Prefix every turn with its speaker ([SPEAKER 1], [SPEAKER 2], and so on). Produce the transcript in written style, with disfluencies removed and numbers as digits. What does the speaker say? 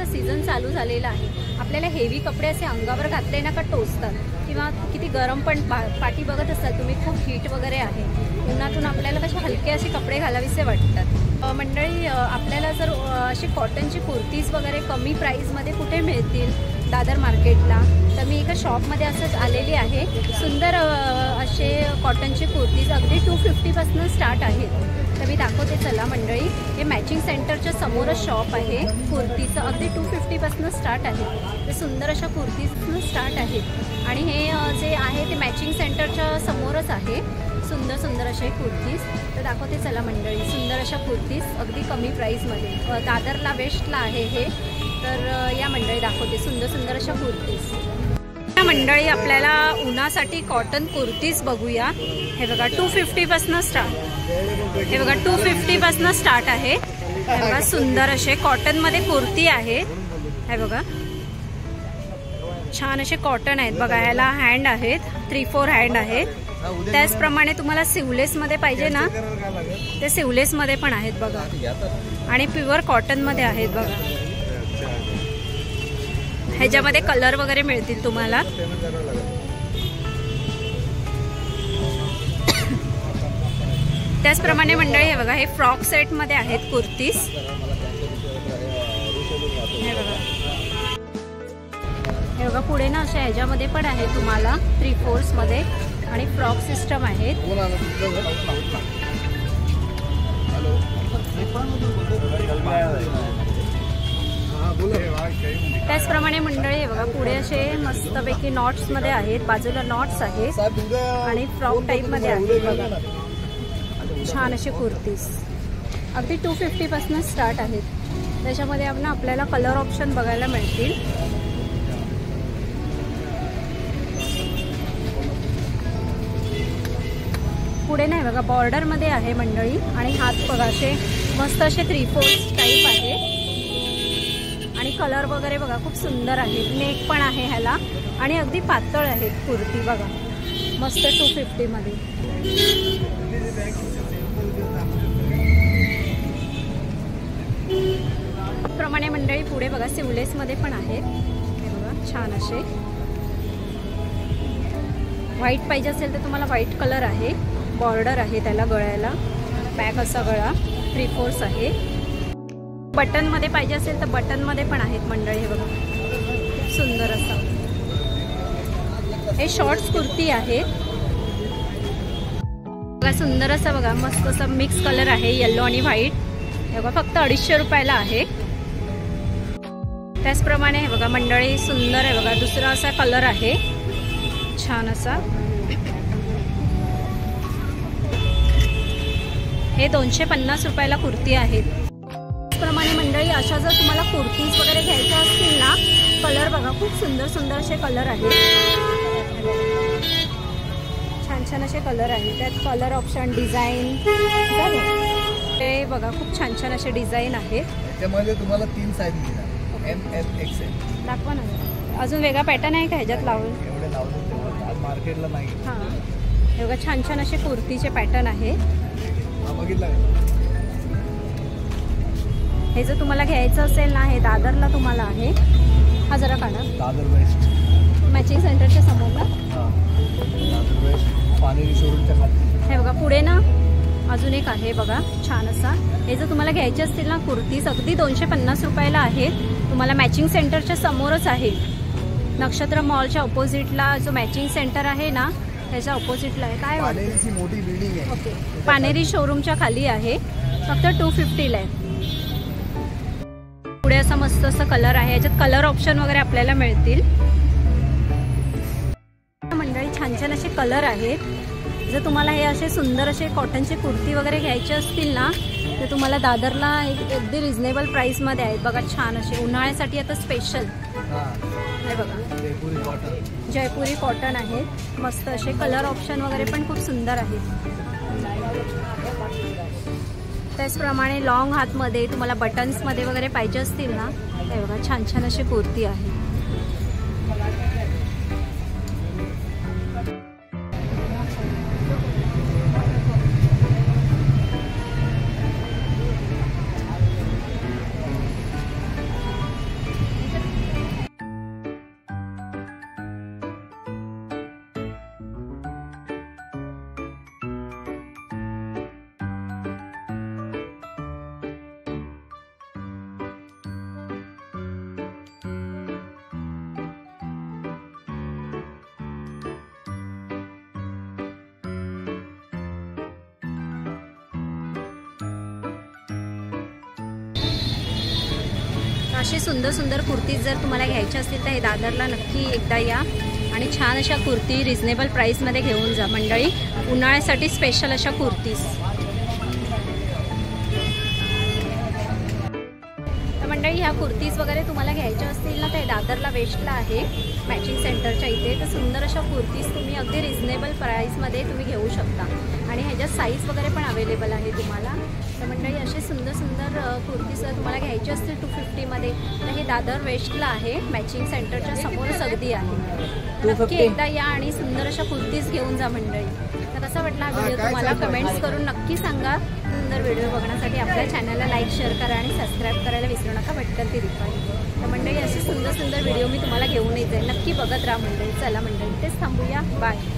[SPEAKER 1] Season चालू झालेला आहे. आपल्याला हेवी कपडे असे अंगावर घातले ना का टोचतात किंवा किती गरम पण पाठी बघत असाल तुम्ही, खूप हीट वगैरे आहे. उन्हातून आपल्याला कसे हलके असे कपडे घालावेसे वाटतात. मंडळी, आपल्याला जर अशी कॉटनची कुर्तीज वगैरे कमी प्राईसमध्ये कुठे मिळतील दादर मार्केटला, तर मी एका शॉपमध्ये असंच आलेली आहे. सुंदर असे कॉटनचे कुर्तीज अगदी 250पासून स्टार्ट आहेत. तर मी दाखवते चला मंडळी. हे मॅचिंग सेंटरच्या समोरच शॉप आहे कुर्तीचं. अगदी 250पासून स्टार्ट आहे. ते सुंदर अशा कुर्तीजनं स्टार्ट आहेत आणि हे जे आहे ते मॅचिंग सेंटरच्या समोरच आहे. सुंदर सुंदर असे कुर्तीज तर दाखवते चला मंडळी. सुंदर अशा कुर्तीज अगदी कमी प्राईसमध्ये दादरला वेस्टला आहे हे. तर या मंडळी दाखवते सुंदर सुंदर अशा कुर्तीज. या मंडळी आपल्याला उन्हासाठी कॉटन कुर्तीज बघूया. हे बघा 250पासून स्टार्ट. हे बघा 250पासून स्टार्ट आहे. हे बघा सुंदर असे कॉटनमध्ये कुर्ती आहे. हे बघा छान असे कॉटन आहेत बघा. याला हँड आहेत, 3-4 हँड आहेत. त्याचप्रमाणे तुम्हाला सिवलेसमध्ये पाहिजे ना ते सिवलेसमध्ये पण आहेत बघा आणि प्युअर कॉटनमध्ये आहेत बघा. ह्याच्यामध्ये कलर वगैरे मिळतील तुम्हाला. त्याचप्रमाणे मंडळी हे बघा हे फ्रॉक सेटमध्ये आहेत कुर्तीज. हे बघा हे बघा पुढे ना अशा ह्याच्यामध्ये पण आहे तुम्हाला 3/4 मध्ये आणि फ्रॉक सिस्टम आहेत. त्याचप्रमाणे मंडळी हे बघा पुढे असे मस्तपैकी नॉट्स मध्ये आहेत. बाजूला नॉट्स आहेत आणि फ्रॉक टाईप मध्ये आहेत बघा. छान असे कुर्तीज अगदी 250पासून स्टार्ट आहेत. त्याच्यामध्ये आपल्याला कलर ऑप्शन बघायला मिळतील. पुढे नाही बघा बॉर्डर मध्ये आहे मंडळी आणि हात बघा असे मस्त असे 3/4 टाईप आहे आणि कलर वगैरे बघा खूप सुंदर आहेत. नेक पण आहे ह्याला आणि अगदी पातळ आहेत कुर्ती बघा मस्त 250 मध्ये. प्रमाणे मंडळी पुढे बघा सिवलेस मध्ये पण आहेत. हे बघा छान असे. व्हाईट पाहिजे असेल तर तुम्हाला व्हाईट कलर आहे. बॉर्डर आहे त्याला गळ्याला. बॅक असा गळा 3/4 आहे. बटन मध्ये पाहिजे असेल तर बटन मध्ये पण आहेत मंडळी. हे बघा सुंदर असा. हे शॉर्ट्स कुर्ती आहेत बघा. सुंदर असा बघा मस्त असा मिक्स कलर आहे येलो आणि व्हाईट. हे बघा फक्त 250 रुपयाला आहे. त्याचप्रमाणे हे बघा मंडळी सुंदर आहे बघा. दुसरा असा कलर आहे छान असा. हे 250 रुपयाला कुर्ती आहेत. त्याचप्रमाणे मंडळी अशा जर तुम्हाला कुर्तीज वगैरे घ्यायच्या असतील ना, कलर बघा खूप सुंदर सुंदर असे कलर आहेत. छान छान असे कलर आहेत. त्यात कलर ऑप्शन डिझाईन हे बघा खूप छान छान असे डिझाईन आहेत.
[SPEAKER 2] त्याच्यामध्ये तुम्हाला 3 साईज मिळणार, M, L, XL.
[SPEAKER 1] दाखवा ना. अजून वेगळा पॅटर्न आहे का ह्याच्यात लावून?
[SPEAKER 2] एवढे लावून आज मार्केटला नाही.
[SPEAKER 1] हां हे बघा छान छान असे कुर्तीचे पॅटर्न आहे.
[SPEAKER 2] बघितलं
[SPEAKER 1] हे जर तुम्हाला घ्यायचं असेल ना हे दादरला तुम्हाला आहे. हा जरा काढा.
[SPEAKER 2] दादर वेस्ट
[SPEAKER 1] मॅचिंग सेंटरच्या समोर ना.
[SPEAKER 2] दादर वेस्ट पानेरी शोरूमच्या खाली.
[SPEAKER 1] हे बघा पुढे ना अजून एक आहे बघा छान असा. हे जर तुम्हाला घ्यायचे असतील ना कुर्तीज अगदी 250 रुपयाला आहे. तुम्हाला मॅचिंग सेंटरच्या समोरच आहे. नक्षत्र मॉलच्या ऑपोजिटला जो मॅचिंग सेंटर आहे ना त्याच्या ऑपोजिटला आहे. काय
[SPEAKER 2] पानेरीची मोठी बिल्डिंग आहे.
[SPEAKER 1] ओके पानेरी शोरूमच्या खाली आहे. फक्त 250ला आहे. पुढे असा मस्त असा कलर आहे. याच्यात कलर ऑप्शन वगैरे आपल्याला मिळतील. मंडळी छान छान असे कलर आहेत. जर तुम्हाला हे असे सुंदर असे कॉटनचे कुर्ती वगैरे घ्यायचे असतील ना तर तुम्हाला दादरला अगदी रिझनेबल प्राईसमध्ये आहेत बघा. छान असे उन्हाळ्यासाठी आता स्पेशल हे बघा जयपुरी कॉटन आहे. मस्त असे कलर ऑप्शन वगैरे पण खूप सुंदर आहेत. त्याचप्रमाणे लॉंग हातमध्ये तुम्हाला बटन्समध्ये वगैरे पाहिजे असतील ना हे बघा छान छान अशी कुर्ती आहे. असे सुंदर सुंदर कुर्तीज जर तुम्हाला घ्यायचे असतील तर हे दादरला नक्की एकदा या आणि छान अशा कुर्ती रिजनेबल प्राईसमध्ये घेऊन जा मंडळी. उन्हाळ्यासाठी स्पेशल अशा कुर्तीज. तर मंडळी ह्या कुर्तीज वगैरे तुम्हाला घ्यायच्या असतील ना तर दादरला वेस्टला आहे मॅचिंग सेंटरच्या इथे. तर सुंदर अशा कुर्तीज तुम्ही अगदी रिजनेबल प्राईसमध्ये तुम्ही घेऊ शकता आणि ह्याच्यात साईज वगैरे पण अवेलेबल आहे तुम्हाला. तर मंडळी असे सुंदर सुंदर कुर्तीज तुम्हाला घ्यायचे असतील 250मध्ये तर हे दादर वेस्टला आहे मॅचिंग सेंटरच्या समोरच अगदी आहे. नक्की एकदा या आणि सुंदर अशा कुर्तीज घेऊन जा मंडळी. तर कसा वाटला हा व्हिडिओ तुम्हाला कमेंट्स करून नक्की सांगा. सुंदर व्हिडिओ बघण्यासाठी आपल्या चॅनलला लाईक शेअर करा आणि सबस्क्राईब करायला विसरू नका. भटकन ती दीपाली. तर मंडळी असे सुंदर सुंदर व्हिडिओ मी तुम्हाला घेऊन येते. नक्की बघत राहा मंडळी. चला मंडळी तेच थांबूया. बाय.